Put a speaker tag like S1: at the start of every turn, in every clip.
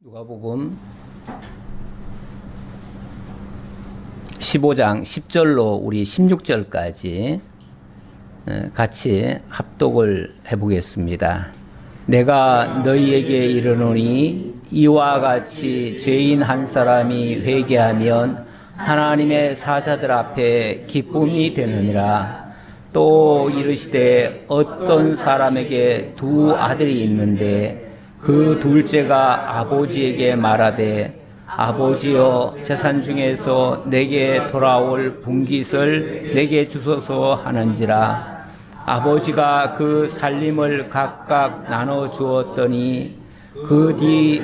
S1: 누가복음 15장 10절로 우리 16절까지 같이 합독을 해보겠습니다. 내가 너희에게 이르노니 이와 같이 죄인 한 사람이 회개하면 하나님의 사자들 앞에 기쁨이 되느니라. 또 이르시되 어떤 사람에게 두 아들이 있는데 그 둘째가 아버지에게 말하되 아버지여 재산 중에서 내게 돌아올 분깃을 내게 주소서 하는지라. 아버지가 그 살림을 각각 나눠 주었더니 그 뒤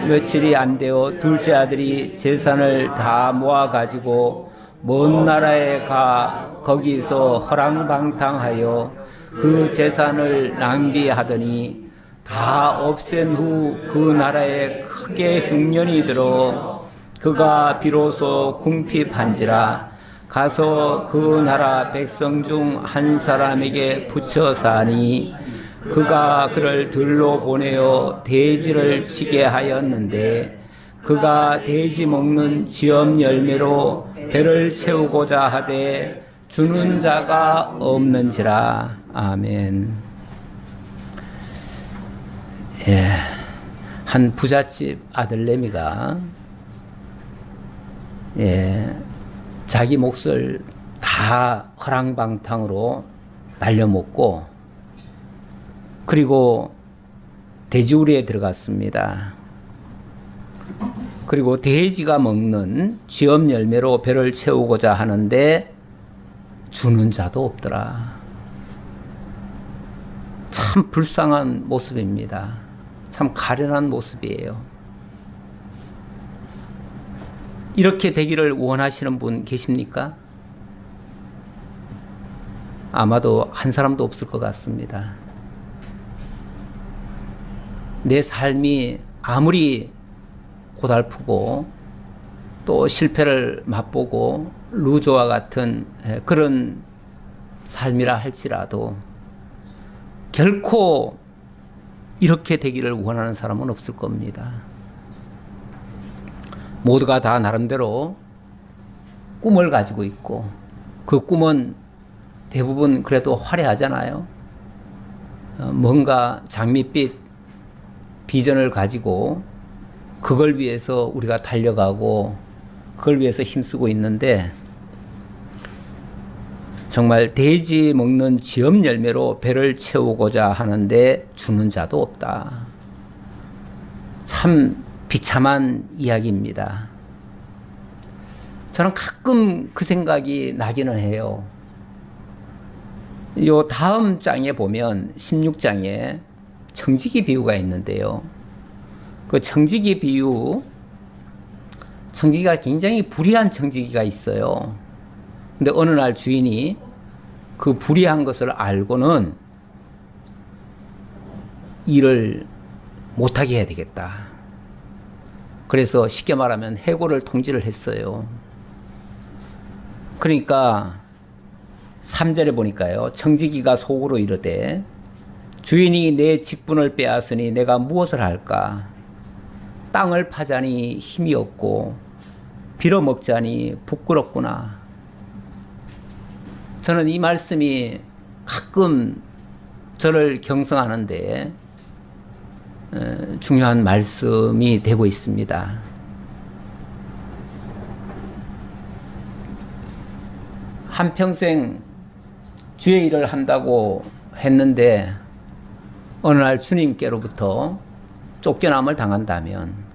S1: 며칠이 안 되어 둘째 아들이 재산을 다 모아 가지고 먼 나라에 가 거기서 허랑방탕하여 그 재산을 낭비하더니 다 없앤 후 그 나라에 크게 흉년이 들어 그가 비로소 궁핍한지라. 가서 그 나라 백성 중 한 사람에게 붙여 사니 그가 그를 들로 보내어 돼지를 치게 하였는데 그가 돼지 먹는 지엄 열매로 배를 채우고자 하되 주는 자가 없는지라. 아멘. 예, 한 부잣집 아들내미가 자기 몫을 다 허랑방탕으로 날려먹고 그리고 돼지우리에 들어갔습니다. 그리고 돼지가 먹는 쥐엄 열매로 배를 채우고자 하는데 주는 자도 없더라. 참 불쌍한 모습입니다. 참 가련한 모습이에요. 이렇게 되기를 원하시는 분 계십니까? 아마도 한 사람도 없을 것 같습니다. 내 삶이 아무리 고달프고 또 실패를 맛보고 루저와 같은 그런 삶이라 할지라도 결코 이렇게 되기를 원하는 사람은 없을 겁니다. 모두가 다 나름대로 꿈을 가지고 있고 그 꿈은 대부분 그래도 화려하잖아요. 뭔가 장밋빛 비전을 가지고 그걸 위해서 우리가 달려가고 그걸 위해서 힘쓰고 있는데 정말 돼지 먹는 지엄 열매로 배를 채우고자 하는데 주는 자도 없다. 참 비참한 이야기입니다. 저는 가끔 그 생각이 나기는 해요. 요 다음 장에 보면 16장에 청지기 비유가 있는데요. 그 청지기 비유, 청지기가 굉장히 불의한 청지기가 있어요. 근데 어느 날 주인이 그 불의한 것을 알고는 일을 못하게 해야 되겠다. 그래서 쉽게 말하면 해고를 통지를 했어요. 그러니까 3절에 보니까요. 청지기가 속으로 이르되 주인이 내 직분을 빼앗으니 내가 무엇을 할까? 땅을 파자니 힘이 없고 빌어먹자니 부끄럽구나. 저는 이 말씀이 가끔 저를 경성하는데 중요한 말씀이 되고 있습니다. 한평생 주의 일을 한다고 했는데 어느 날 주님께로부터 쫓겨남을 당한다면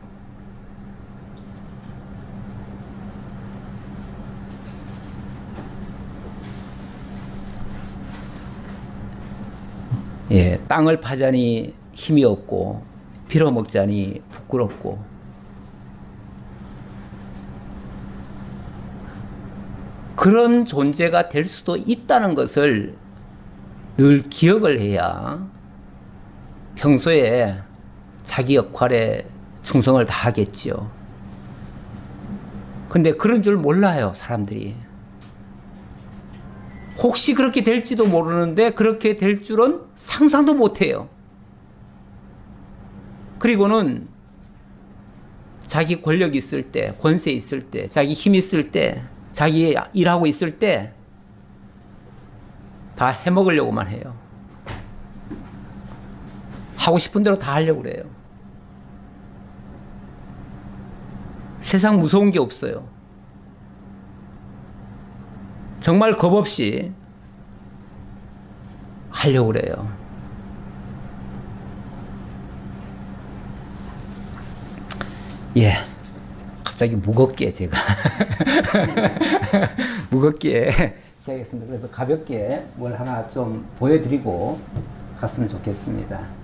S1: 땅을 파자니 힘이 없고 빌어먹자니 부끄럽고 그런 존재가 될 수도 있다는 것을 늘 기억을 해야 평소에 자기 역할에 충성을 다하겠지요. 근데 그런 줄 몰라요, 사람들이. 혹시 그렇게 될지도 모르는데 그렇게 될 줄은 상상도 못해요. 그리고는 자기 권력 있을 때, 권세 있을 때, 자기 힘 있을 때, 자기 일하고 있을 때 다 해먹으려고만 해요. 하고 싶은 대로 다 하려고 그래요. 세상 무서운 게 없어요. 정말 겁 없이 하려고 그래요. 예. 갑자기 무겁게 제가 무겁게 시작했습니다. 그래서 가볍게 뭘 하나 좀 보여드리고 갔으면 좋겠습니다.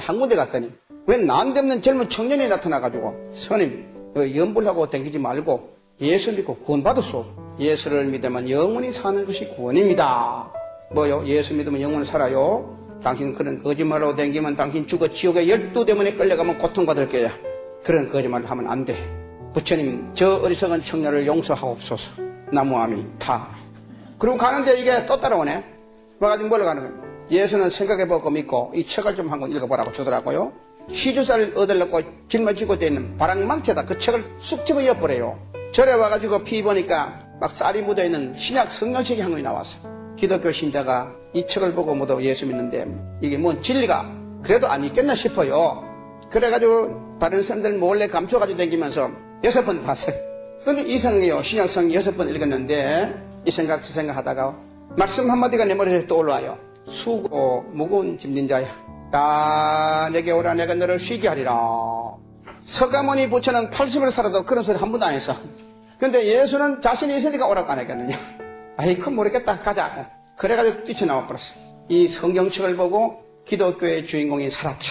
S2: 한 군데 갔더니 왜 난데없는 젊은 청년이 나타나가지고 스님 염불하고 댕기지 말고 예수 믿고 구원받았소. 예수를 믿으면 영원히 사는 것이 구원입니다. 뭐요? 예수 믿으면 영원히 살아요? 당신 그런 거짓말로 댕기면 당신 죽어 지옥에 12대문에 끌려가면 고통받을 거야. 그런 거짓말을 하면 안 돼. 부처님 저 어리석은 청년을 용서하옵소서. 나무아미 타. 그리고 가는데 이게 또 따라오네. 와가지고 뭘로 가는 거야? 예수는 생각해보고 믿고 이 책을 좀 한번 읽어보라고 주더라고요. 시주사를 얻으려고 짊어지고 되어 있는 바람망태다. 그 책을 쑥 집어 엿보래요. 절에 와가지고 피 보니까 막 쌀이 묻어있는 신약 성경책이 한 권이 나왔어. 기독교 신자가 이 책을 보고 모두 예수 믿는데 이게 뭔 진리가 그래도 안 있겠나 싶어요. 그래가지고 다른 사람들 몰래 감춰가지고 다니면서 6번 봤어요. 근데 이상해요. 신약 성경 6번 읽었는데 이 생각 저 생각 하다가 말씀 한마디가 내 머리에 떠올라요. 수고 무거운 짐진 자야, 다 내게 오라. 내가 너를 쉬게 하리라. 서가모니 부처는 80을 살아도 그런 소리 한 번도 안 했어. 근데 예수는 자신이 있으니까 오라고 안 했겠느냐. 아이 그건 모르겠다, 가자. 그래가지고 뛰쳐나와 버렸어. 이 성경책을 보고 기독교의 주인공이 살았다.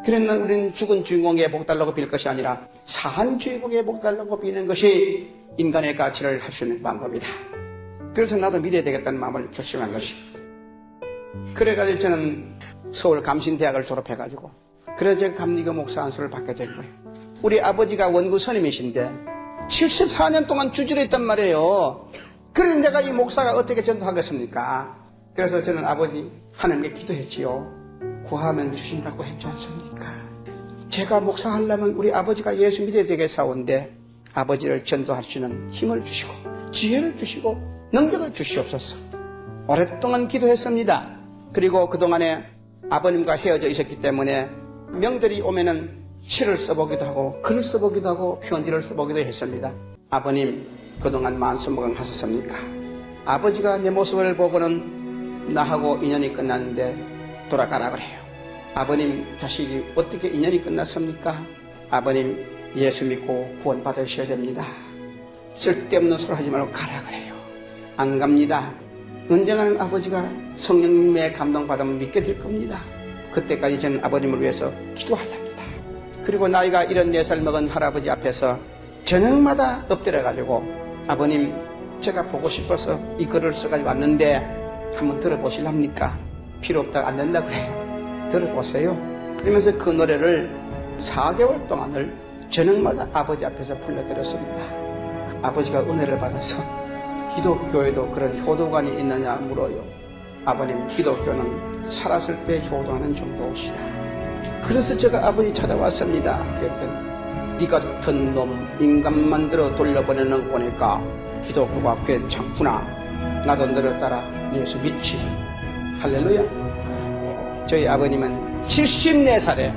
S2: 그러면 우리는 죽은 주인공의 복달라고 빌 것이 아니라 산 주인공의 복달라고 비는 것이 인간의 가치를 할 수 있는 방법이다. 그래서 나도 믿어야 되겠다는 마음을 결심한 것이. 그래가지고 저는 서울 감신대학을 졸업해가지고 그래서 제가 감리교 목사 안수를 받게 된 거예요. 우리 아버지가 원구 선임이신데 74년 동안 주지를 했단 말이에요. 그럼 내가 이 목사가 어떻게 전도하겠습니까? 그래서 저는 아버지 하나님께 기도했지요. 구하면 주신다고 했지 않습니까? 제가 목사하려면 우리 아버지가 예수 믿어야 되겠사온데 아버지를 전도할 수 있는 힘을 주시고 지혜를 주시고 능력을 주시옵소서. 오랫동안 기도했습니다. 그리고 그동안에 아버님과 헤어져 있었기 때문에 명절이 오면은 시를 써보기도 하고 글을 써보기도 하고 편지를 써보기도 했습니다. 아버님 그동안 만수무강 하셨습니까? 아버지가 내 모습을 보고는 나하고 인연이 끝났는데 돌아가라 그래요. 아버님 자식이 어떻게 인연이 끝났습니까? 아버님 예수 믿고 구원 받으셔야 됩니다. 쓸데없는 소리 하지 말고 가라 그래요. 안 갑니다. 언젠가는 아버지가 성령님의 감동받으면 믿게 될 겁니다. 그때까지 저는 아버님을 위해서 기도하렵니다. 그리고 나이가 74살 먹은 할아버지 앞에서 저녁마다 엎드려가지고 아버님 제가 보고 싶어서 이 글을 써가지고 왔는데 한번 들어보실랍니까? 필요 없다 안 된다 그래요. 들어보세요. 그러면서 그 노래를 4개월 동안을 저녁마다 아버지 앞에서 불러드렸습니다. 아버지가 은혜를 받아서 기독교에도 그런 효도관이 있느냐 물어요. 아버님 기독교는 살았을 때 효도하는 종교시다. 그래서 제가 아버지 찾아왔습니다. 그랬더니 네 같은 놈 인간 만들어 돌려보내는 거 보니까 기독교가 괜찮구나. 나도 너를 따라 예수 믿지. 할렐루야. 저희 아버님은 74살에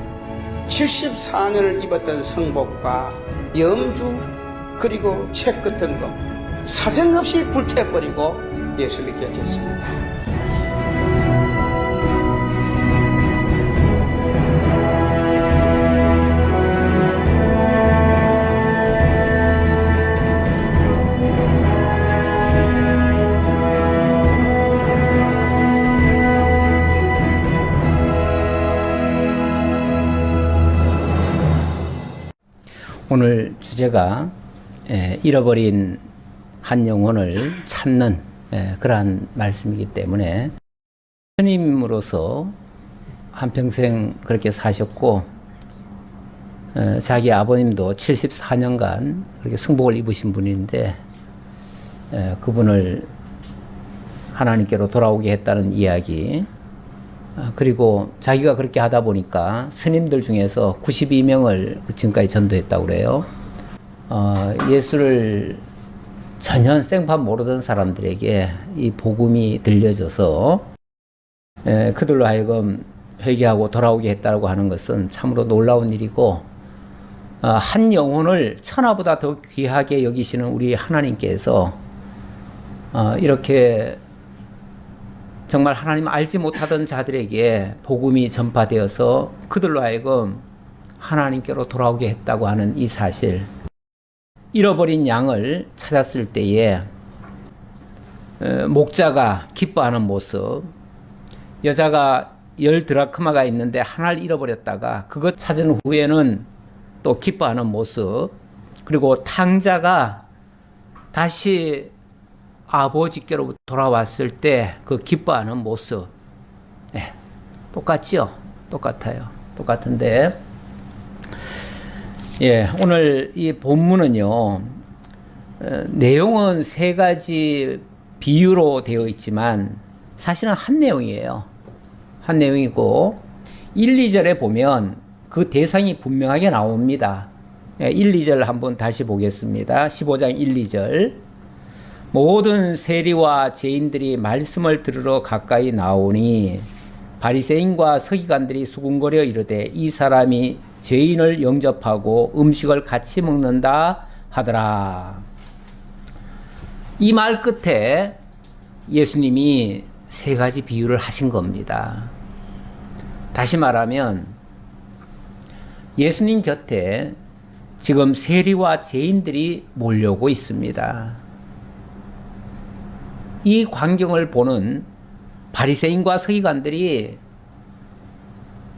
S2: 74년을 입었던 성복과 염주 그리고 책 같은 거 사정없이 불태워버리고 예수 믿게 됐습니다.
S1: 오늘 주제가 잃어버린 한 영혼을 찾는 그러한 말씀이기 때문에 스님으로서 한평생 그렇게 사셨고 자기 아버님도 74년간 그렇게 승복을 입으신 분인데 그분을 하나님께로 돌아오게 했다는 이야기, 그리고 자기가 그렇게 하다 보니까 스님들 중에서 92명을 지금까지 전도했다고 그래요. 예수를 전혀 생판 모르던 사람들에게 이 복음이 들려져서 그들로 하여금 회개하고 돌아오게 했다고 하는 것은 참으로 놀라운 일이고, 한 영혼을 천하보다 더 귀하게 여기시는 우리 하나님께서 이렇게 정말 하나님 알지 못하던 자들에게 복음이 전파되어서 그들로 하여금 하나님께로 돌아오게 했다고 하는 이 사실, 잃어버린 양을 찾았을 때에 목자가 기뻐하는 모습, 여자가 10드라크마가 있는데 하나를 잃어버렸다가 그것 찾은 후에는 또 기뻐하는 모습, 그리고 탕자가 다시 아버지께로 돌아왔을 때 그 기뻐하는 모습, 똑같죠? 똑같아요. 똑같은데, 오늘 이 본문은요, 내용은 3가지 비유로 되어 있지만 사실은 한 내용이에요. 한 내용이고 1, 2절에 보면 그 대상이 분명하게 나옵니다. 1, 2절 한번 다시 보겠습니다. 15장 1, 2절. 모든 세리와 죄인들이 말씀을 들으러 가까이 나오니 바리새인과 서기관들이 수군거려 이르되 이 사람이 죄인을 영접하고 음식을 같이 먹는다 하더라. 이 말 끝에 예수님이 3가지 비유를 하신 겁니다. 다시 말하면 예수님 곁에 지금 세리와 죄인들이 몰려오고 있습니다. 이 광경을 보는 바리새인과 서기관들이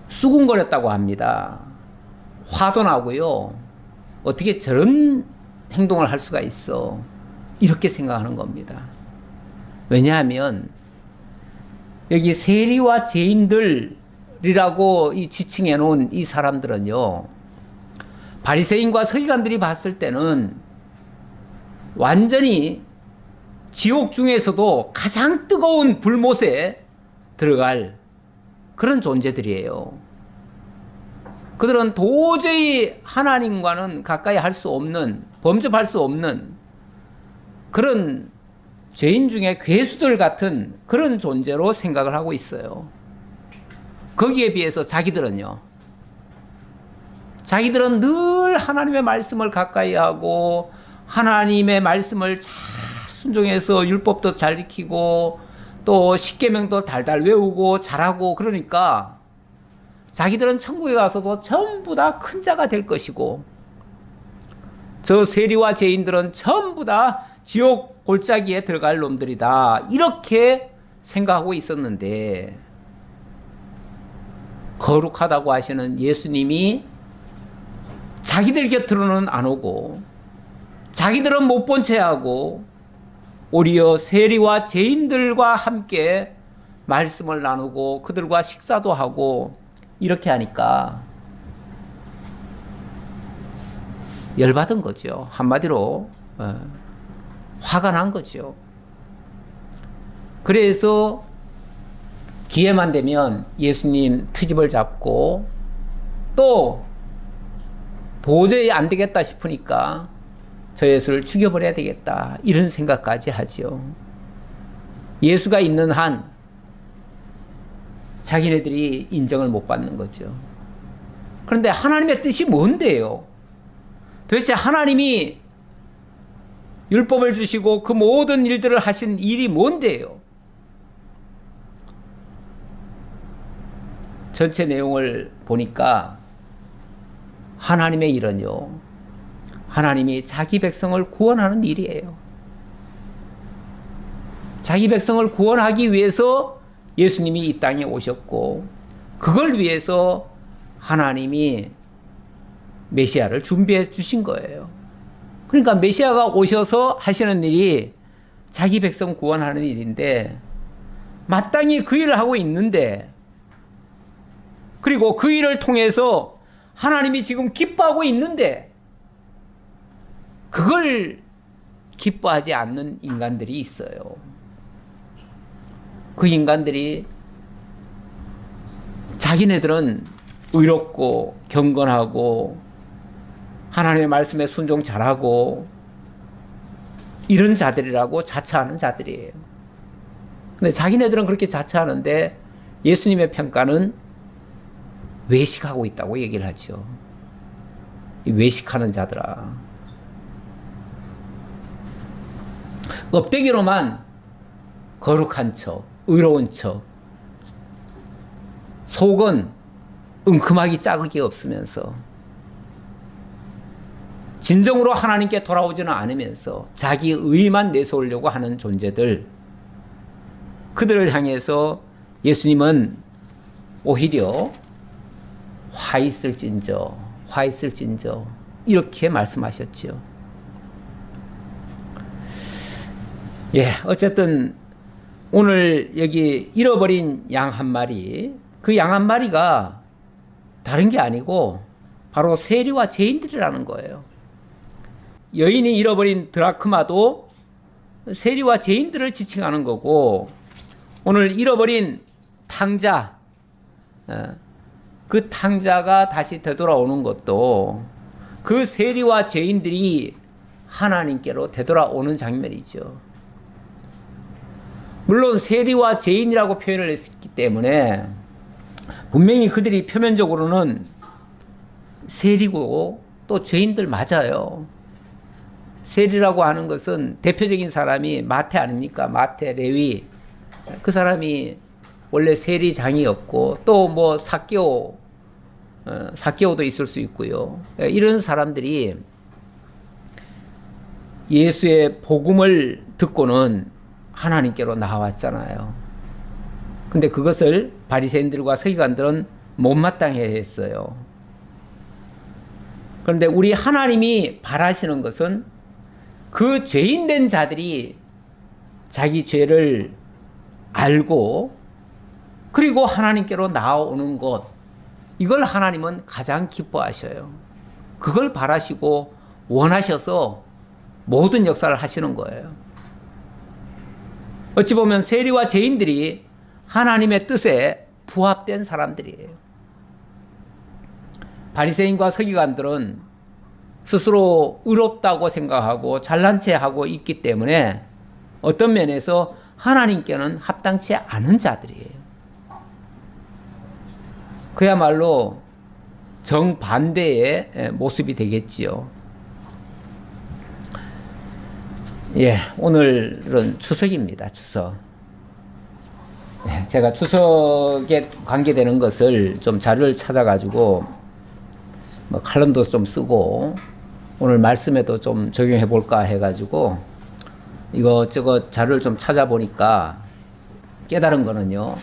S1: 수군거렸다고 합니다. 화도 나고요. 어떻게 저런 행동을 할 수가 있어? 이렇게 생각하는 겁니다. 왜냐하면 여기 세리와 죄인들이라고 이 지칭해 놓은 이 사람들은요, 바리새인과 서기관들이 봤을 때는 완전히 지옥 중에서도 가장 뜨거운 불못에 들어갈 그런 존재들이에요. 그들은 도저히 하나님과는 가까이 할 수 없는, 범접할 수 없는 그런 죄인 중에 괴수들 같은 그런 존재로 생각을 하고 있어요. 거기에 비해서 자기들은 늘 하나님의 말씀을 가까이 하고 하나님의 말씀을 잘 순종해서 율법도 잘 지키고 또 십계명도 달달 외우고 잘하고, 그러니까 자기들은 천국에 가서도 전부 다 큰 자가 될 것이고 저 세리와 죄인들은 전부 다 지옥 골짜기에 들어갈 놈들이다, 이렇게 생각하고 있었는데 거룩하다고 하시는 예수님이 자기들 곁으로는 안 오고 자기들은 못 본 채 하고 오히려 세리와 죄인들과 함께 말씀을 나누고 그들과 식사도 하고 이렇게 하니까 열받은 거죠. 한마디로 화가 난 거죠. 그래서 기회만 되면 예수님 트집을 잡고 또 도저히 안 되겠다 싶으니까 저 예수를 죽여버려야 되겠다, 이런 생각까지 하죠. 예수가 있는 한 자기네들이 인정을 못 받는 거죠. 그런데 하나님의 뜻이 뭔데요? 도대체 하나님이 율법을 주시고 그 모든 일들을 하신 일이 뭔데요? 전체 내용을 보니까 하나님의 일은요, 하나님이 자기 백성을 구원하는 일이에요. 자기 백성을 구원하기 위해서 예수님이 이 땅에 오셨고 그걸 위해서 하나님이 메시아를 준비해 주신 거예요. 그러니까 메시아가 오셔서 하시는 일이 자기 백성 구원하는 일인데 마땅히 그 일을 하고 있는데 그리고 그 일을 통해서 하나님이 지금 기뻐하고 있는데 그걸 기뻐하지 않는 인간들이 있어요. 그 인간들이 자기네들은 의롭고 경건하고 하나님의 말씀에 순종 잘하고 이런 자들이라고 자처하는 자들이에요. 근데 자기네들은 그렇게 자처하는데 예수님의 평가는 외식하고 있다고 얘기를 하죠. 이 외식하는 자들아. 껍데기로만 거룩한 척, 의로운 척, 속은 은큼하기 짝이 없으면서 진정으로 하나님께 돌아오지는 않으면서 자기 의만 내세우려고 하는 존재들, 그들을 향해서 예수님은 오히려 화 있을진저 이렇게 말씀하셨죠. 예, 어쨌든 오늘 여기 잃어버린 양 한 마리, 그 양 한 마리가 다른 게 아니고 바로 세리와 죄인들이라는 거예요. 여인이 잃어버린 드라크마도 세리와 죄인들을 지칭하는 거고, 오늘 잃어버린 탕자, 그 탕자가 다시 되돌아오는 것도 그 세리와 죄인들이 하나님께로 되돌아오는 장면이죠. 물론 세리와 죄인이라고 표현을 했기 때문에 분명히 그들이 표면적으로는 세리고 또 죄인들 맞아요. 세리라고 하는 것은 대표적인 사람이 마태 아닙니까? 마태, 레위. 그 사람이 원래 세리장이었고 또 뭐 삭개오도 있을 수 있고요. 이런 사람들이 예수의 복음을 듣고는 하나님께로 나왔잖아요. 근데 그것을 바리새인들과 서기관들은 못마땅해 했어요. 그런데 우리 하나님이 바라시는 것은 그 죄인된 자들이 자기 죄를 알고 그리고 하나님께로 나아오는 것, 이걸 하나님은 가장 기뻐하셔요. 그걸 바라시고 원하셔서 모든 역사를 하시는 거예요. 어찌 보면 세리와 죄인들이 하나님의 뜻에 부합된 사람들이에요. 바리새인과 서기관들은 스스로 의롭다고 생각하고 잘난 체 하고 있기 때문에 어떤 면에서 하나님께는 합당치 않은 자들이에요. 그야말로 정반대의 모습이 되겠지요. 예, 오늘은 추석입니다. 추석. 예, 제가 추석에 관계되는 것을 좀 자료를 찾아가지고 뭐 칼럼도 좀 쓰고 오늘 말씀에도 좀 적용해 볼까 해가지고 이것저것 자료를 좀 찾아보니까 깨달은 거는요,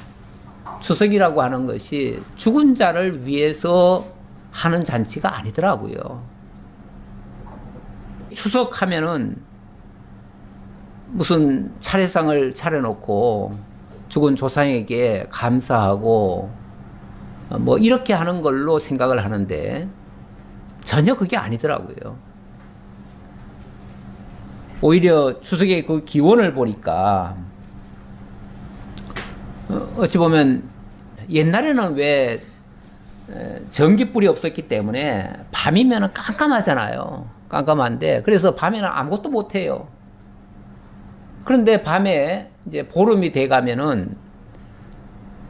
S1: 추석이라고 하는 것이 죽은 자를 위해서 하는 잔치가 아니더라고요. 추석하면은 무슨 차례상을 차려놓고 죽은 조상에게 감사하고 뭐 이렇게 하는 걸로 생각을 하는데 전혀 그게 아니더라고요. 오히려 추석의 그 기원을 보니까 어찌 보면 옛날에는 왜 전기불이 없었기 때문에 밤이면 깜깜하잖아요. 깜깜한데 그래서 밤에는 아무것도 못해요. 그런데 밤에 이제 보름이 돼가면은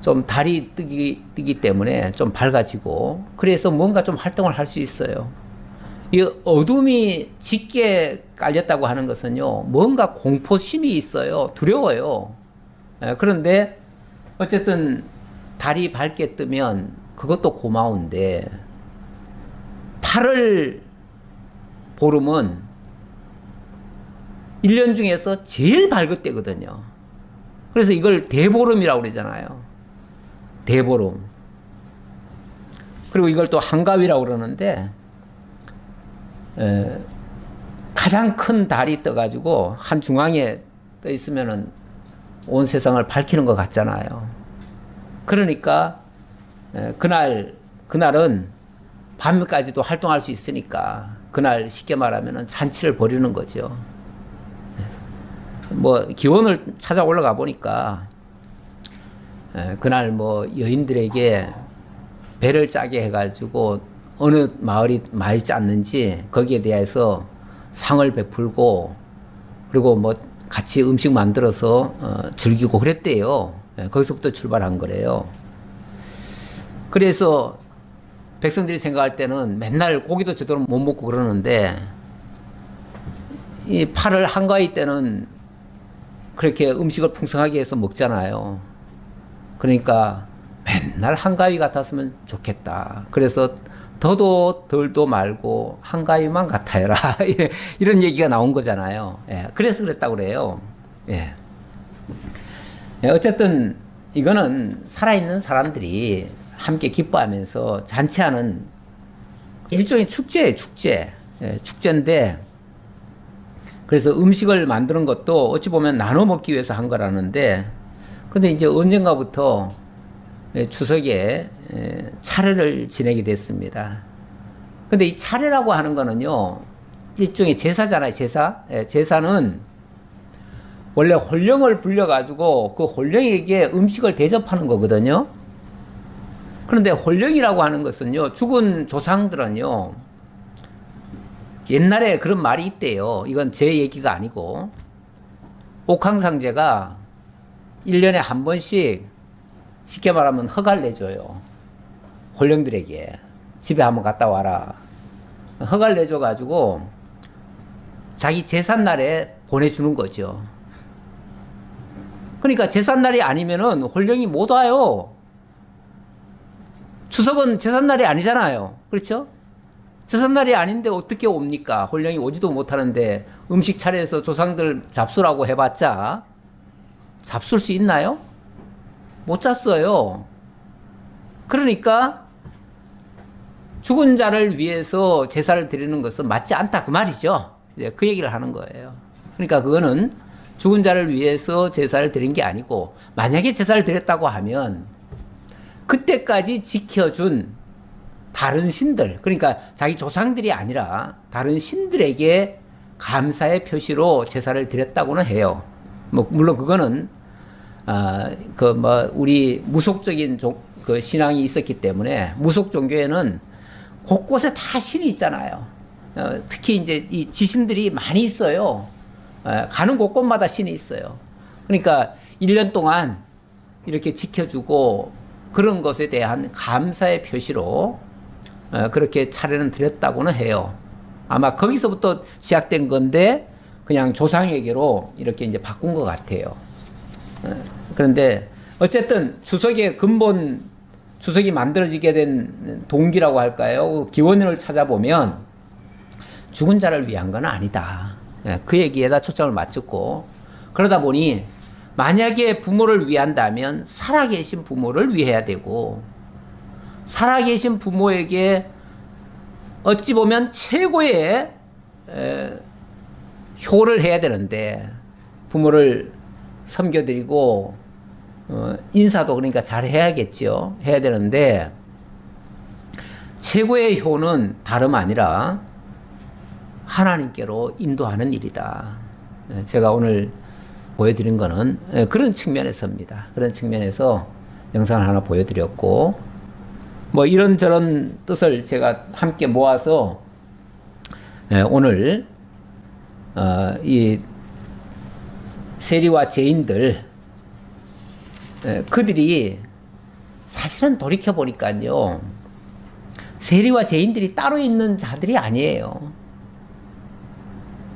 S1: 좀 달이 뜨기 때문에 좀 밝아지고 그래서 뭔가 좀 활동을 할 수 있어요. 이 어둠이 짙게 깔렸다고 하는 것은요, 뭔가 공포심이 있어요. 두려워요. 그런데 어쨌든 달이 밝게 뜨면 그것도 고마운데 8월 보름은 1년 중에서 제일 밝을 때거든요. 그래서 이걸 대보름이라고 그러잖아요. 대보름. 그리고 이걸 또 한가위라고 그러는데 가장 큰 달이 떠가지고 한 중앙에 떠 있으면은 온 세상을 밝히는 것 같잖아요. 그러니까 그날은 밤까지도 활동할 수 있으니까 그날 쉽게 말하면 잔치를 벌이는 거죠. 뭐 기원을 찾아 올라가 보니까 그날 뭐 여인들에게 배를 짜게 해가지고 어느 마을이 많이 짰는지 거기에 대해서 상을 베풀고 그리고 뭐 같이 음식 만들어서 즐기고 그랬대요. 거기서부터 출발한 거래요. 그래서 백성들이 생각할 때는 맨날 고기도 제대로 못 먹고 그러는데 이 8월 한가위 때는 그렇게 음식을 풍성하게 해서 먹잖아요. 그러니까 맨날 한가위 같았으면 좋겠다. 그래서 더도 덜도 말고 한가위만 같아요라 이런 얘기가 나온 거잖아요. 예, 그래서 그랬다고 그래요. 예. 어쨌든 이거는 살아있는 사람들이 함께 기뻐하면서 잔치하는 일종의 축제예요, 축제. 예, 축제인데 그래서 음식을 만드는 것도 어찌 보면 나눠 먹기 위해서 한 거라는데 근데 이제 언젠가부터 추석에 차례를 지내게 됐습니다. 근데 이 차례라고 하는 거는요, 일종의 제사잖아요, 제사. 제사는 원래 혼령을 불려가지고 그 혼령에게 음식을 대접하는 거거든요. 그런데 혼령이라고 하는 것은요, 죽은 조상들은요, 옛날에 그런 말이 있대요. 이건 제 얘기가 아니고, 옥황상제가 1년에 한 번씩 쉽게 말하면 허가를 내줘요. 혼령들에게. 집에 한번 갔다 와라. 허가를 내줘가지고 자기 제삿날에 보내주는 거죠. 그러니까 제삿날이 아니면은 혼령이 못 와요. 추석은 제삿날이 아니잖아요. 그렇죠? 제삿날이 아닌데 어떻게 옵니까? 혼령이 오지도 못하는데 음식 차려서 조상들 잡수라고 해봤자 잡술 수 있나요? 못 잡어요. 그러니까 죽은 자를 위해서 제사를 드리는 것은 맞지 않다 그 말이죠. 그 얘기를 하는 거예요. 그러니까 그거는 죽은 자를 위해서 제사를 드린 게 아니고 만약에 제사를 드렸다고 하면 그때까지 지켜준 다른 신들, 그러니까 자기 조상들이 아니라 다른 신들에게 감사의 표시로 제사를 드렸다고는 해요. 뭐 물론 그거는 우리 무속적인 그 신앙이 있었기 때문에 무속 종교에는 곳곳에 다 신이 있잖아요. 특히 이제 이 지신들이 많이 있어요. 가는 곳곳마다 신이 있어요. 그러니까 1년 동안 이렇게 지켜주고 그런 것에 대한 감사의 표시로 그렇게 차례는 드렸다고는 해요. 아마 거기서부터 시작된 건데 그냥 조상에게로 이렇게 이제 바꾼 것 같아요. 그런데 어쨌든 추석의 근본 추석이 만들어지게 된 동기라고 할까요? 기원을 찾아보면 죽은 자를 위한 건 아니다. 그 얘기에다 초점을 맞췄고 그러다 보니 만약에 부모를 위한다면 살아계신 부모를 위해야 되고 살아계신 부모에게 어찌 보면 최고의 효를 해야 되는데 부모를 섬겨드리고 인사도 그러니까 잘 해야겠죠. 해야 되는데 최고의 효는 다름 아니라 하나님께로 인도하는 일이다. 제가 오늘 보여드린 거는 그런 측면에서입니다. 그런 측면에서 영상을 하나 보여드렸고 뭐 이런저런 뜻을 제가 함께 모아서 오늘 이 세리와 죄인들 그들이 사실은 돌이켜보니까요 세리와 죄인들이 따로 있는 자들이 아니에요.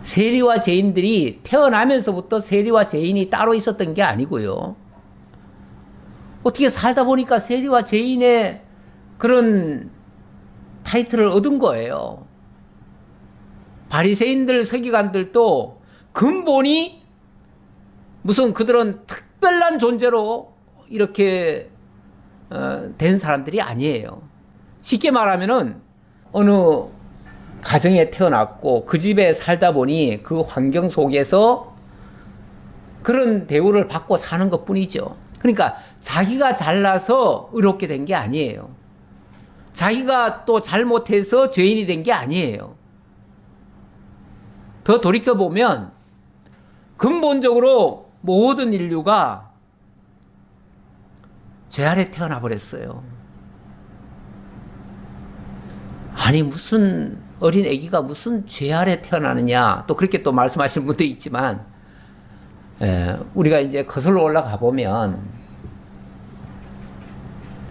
S1: 세리와 죄인들이 태어나면서부터 세리와 죄인이 따로 있었던 게 아니고요. 어떻게 살다 보니까 세리와 죄인의 그런 타이틀을 얻은 거예요. 바리새인들, 서기관들도 근본이 무슨 그들은 특별한 존재로 이렇게 된 사람들이 아니에요. 쉽게 말하면은 어느 가정에 태어났고 그 집에 살다 보니 그 환경 속에서 그런 대우를 받고 사는 것 뿐이죠. 그러니까 자기가 잘나서 의롭게 된 게 아니에요. 자기가 또 잘못해서 죄인이 된 게 아니에요. 더 돌이켜보면 근본적으로 모든 인류가 죄 아래 태어나 버렸어요. 아니 무슨 어린 아기가 무슨 죄 아래 태어나느냐, 또 그렇게 또 말씀하시는 분도 있지만, 우리가 이제 거슬러 올라가 보면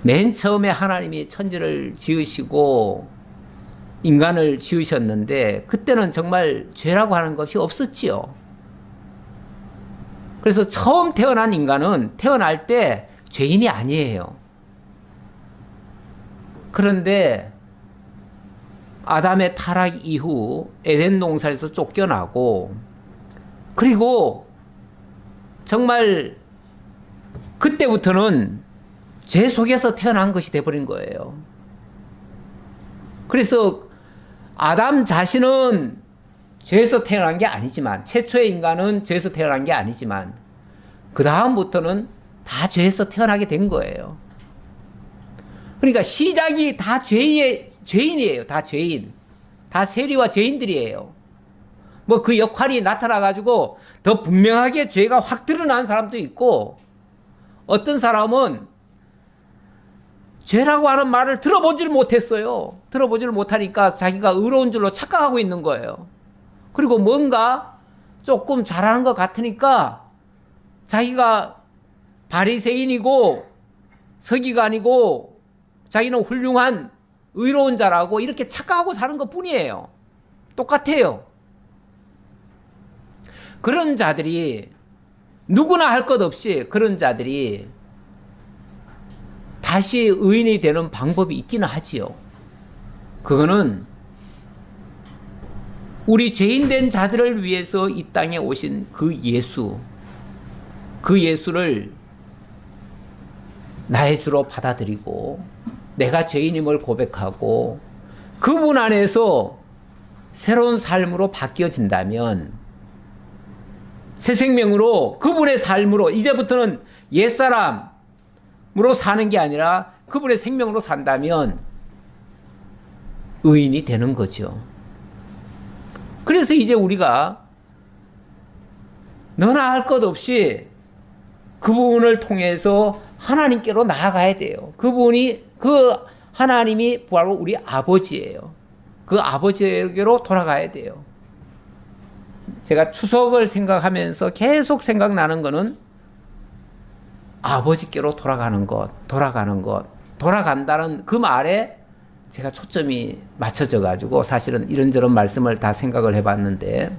S1: 맨 처음에 하나님이 천지를 지으시고 인간을 지으셨는데 그때는 정말 죄라고 하는 것이 없었지요. 그래서 처음 태어난 인간은 태어날 때 죄인이 아니에요. 그런데 아담의 타락 이후 에덴 동산에서 쫓겨나고, 그리고 정말 그때부터는 죄 속에서 태어난 것이 돼버린 거예요. 그래서 아담 자신은 죄에서 태어난 게 아니지만, 최초의 인간은 죄에서 태어난 게 아니지만, 그 다음부터는 다 죄에서 태어나게 된 거예요. 그러니까 시작이 다 죄인이에요. 다 죄인. 다 세리와 죄인들이에요. 뭐 그 역할이 나타나가지고 더 분명하게 죄가 확 드러난 사람도 있고, 어떤 사람은 죄라고 하는 말을 들어보질 못했어요. 들어보질 못하니까 자기가 의로운 줄로 착각하고 있는 거예요. 그리고 뭔가 조금 잘하는 것 같으니까 자기가 바리새인이고 서기관이고 자기는 훌륭한 의로운 자라고 이렇게 착각하고 사는 것 뿐이에요. 똑같아요. 그런 자들이, 누구나 할 것 없이 그런 자들이 다시 의인이 되는 방법이 있기는 하지요. 그거는 우리 죄인된 자들을 위해서 이 땅에 오신 그 예수를 나의 주로 받아들이고 내가 죄인임을 고백하고 그분 안에서 새로운 삶으로 바뀌어진다면, 새 생명으로, 그분의 삶으로, 이제부터는 옛사람으로 사는 게 아니라 그분의 생명으로 산다면 의인이 되는 거죠. 그래서 이제 우리가 너나 할 것 없이 그분을 통해서 하나님께로 나아가야 돼요. 그 하나님이 바로 우리 아버지예요. 그 아버지에게로 돌아가야 돼요. 제가 추석을 생각하면서 계속 생각나는 거는 아버지께로 돌아가는 것, 돌아간다는 그 말에 제가 초점이 맞춰져 가지고 사실은 이런저런 말씀을 다 생각을 해봤는데,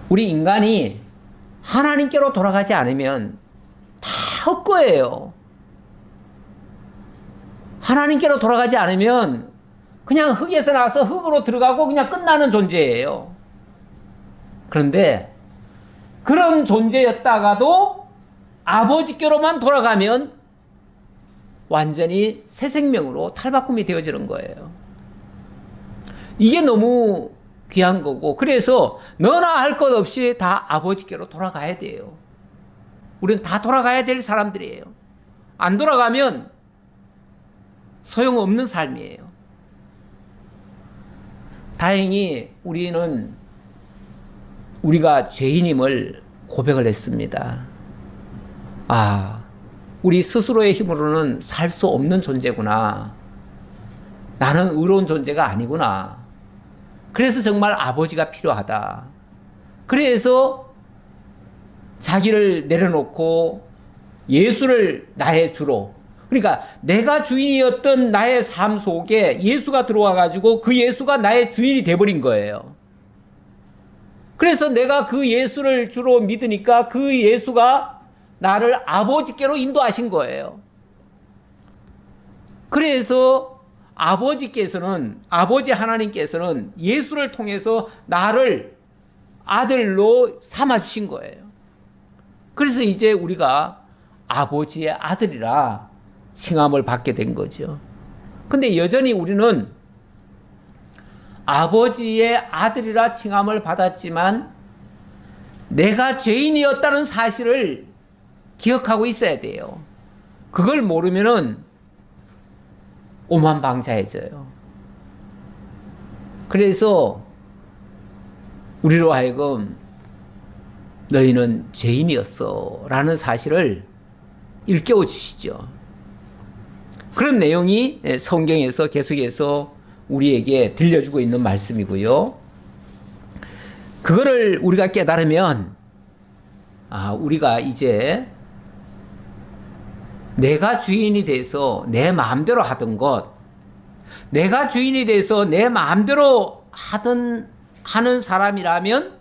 S1: 우리 인간이 하나님께로 돌아가지 않으면 다 헛거예요. 하나님께로 돌아가지 않으면 그냥 흙에서 나서 흙으로 들어가고 그냥 끝나는 존재예요. 그런데 그런 존재였다가도 아버지께로만 돌아가면 완전히 새 생명으로 탈바꿈이 되어지는 거예요. 이게 너무 귀한 거고, 그래서 너나 할 것 없이 다 아버지께로 돌아가야 돼요. 우리는 다 돌아가야 될 사람들이에요. 안 돌아가면 소용없는 삶이에요. 다행히 우리가 죄인임을 고백을 했습니다. 우리 스스로의 힘으로는 살 수 없는 존재구나. 나는 의로운 존재가 아니구나. 그래서 정말 아버지가 필요하다. 그래서 자기를 내려놓고 예수를 나의 주로, 그러니까 내가 주인이었던 나의 삶 속에 예수가 들어와 가지고 그 예수가 나의 주인이 돼버린 거예요. 그래서 내가 그 예수를 주로 믿으니까 그 예수가 나를 아버지께로 인도하신 거예요. 그래서 아버지 하나님께서는 예수를 통해서 나를 아들로 삼아주신 거예요. 그래서 이제 우리가 아버지의 아들이라 칭함을 받게 된 거죠. 근데 여전히 우리는 아버지의 아들이라 칭함을 받았지만 내가 죄인이었다는 사실을 기억하고 있어야 돼요. 그걸 모르면은 오만방자해져요. 그래서 우리로 하여금 너희는 죄인이었어 라는 사실을 일깨워 주시죠. 그런 내용이 성경에서 계속해서 우리에게 들려주고 있는 말씀이고요. 그거를 우리가 깨달으면 우리가 이제 내가 주인이 돼서 내 마음대로 하던 것, 내가 주인이 돼서 내 마음대로 하는 사람이라면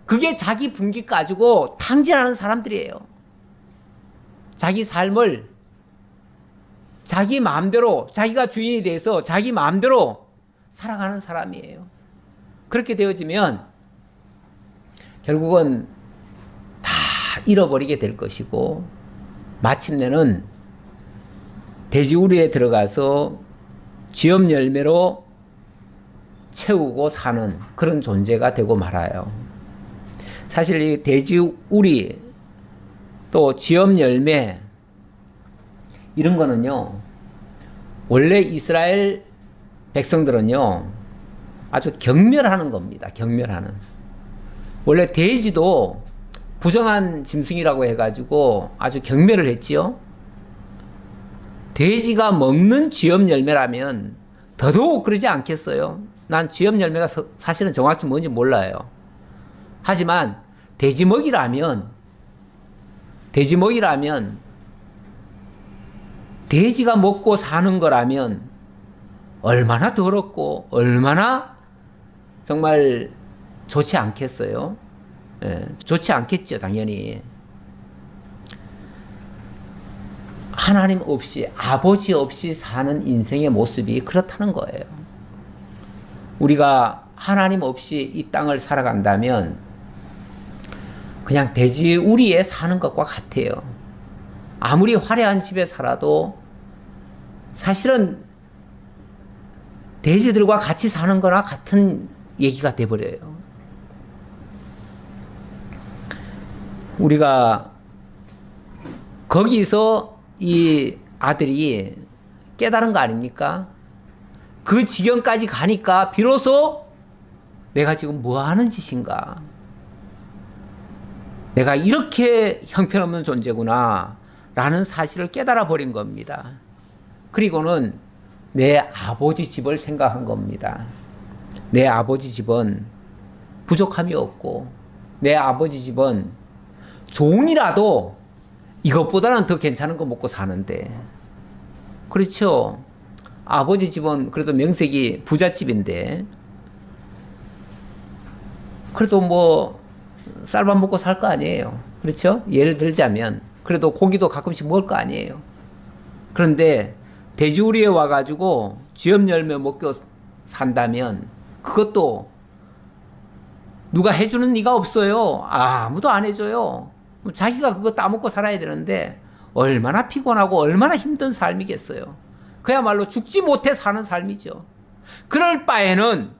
S1: 그게 자기 분기 가지고 탕진하는 사람들이에요. 자기 삶을 자기 마음대로, 자기가 주인이 돼서 자기 마음대로 살아가는 사람이에요. 그렇게 되어지면 결국은 다 잃어버리게 될 것이고, 마침내는 돼지우리에 들어가서 쥐업 열매로 채우고 사는 그런 존재가 되고 말아요. 사실 이 돼지우리 또 쥐업 열매 이런 거는요, 원래 이스라엘 백성들은요 아주 경멸하는 겁니다. 경멸하는. 원래 돼지도 부정한 짐승이라고 해가지고 아주 경멸을 했지요. 돼지가 먹는 쥐업 열매라면 더더욱 그러지 않겠어요? 난 쥐업 열매가 사실은 정확히 뭔지 몰라요. 하지만 돼지먹이라면 돼지가 먹고 사는 거라면 얼마나 더럽고 얼마나 정말 좋지 않겠어요? 좋지 않겠죠, 당연히. 하나님 없이, 아버지 없이 사는 인생의 모습이 그렇다는 거예요. 우리가 하나님 없이 이 땅을 살아간다면 그냥 돼지우리에 사는 것과 같아요. 아무리 화려한 집에 살아도 사실은 돼지들과 같이 사는 거나 같은 얘기가 돼버려요. 우리가 거기서 이 아들이 깨달은 거 아닙니까? 그 지경까지 가니까 비로소 내가 지금 뭐 하는 짓인가? 내가 이렇게 형편없는 존재구나 라는 사실을 깨달아 버린 겁니다. 그리고는 내 아버지 집을 생각한 겁니다. 내 아버지 집은 부족함이 없고 내 아버지 집은 종이라도 이것보다는 더 괜찮은 거 먹고 사는데, 그렇죠? 아버지 집은 그래도 명색이 부잣집인데 그래도 뭐 쌀밥 먹고 살 거 아니에요. 그렇죠? 예를 들자면 그래도 고기도 가끔씩 먹을 거 아니에요. 그런데 돼지우리에 와가지고 쥐업 열매 먹고 산다면 그것도 누가 해주는 리가 없어요. 아무도 안 해줘요. 자기가 그거 따먹고 살아야 되는데 얼마나 피곤하고 얼마나 힘든 삶이겠어요. 그야말로 죽지 못해 사는 삶이죠. 그럴 바에는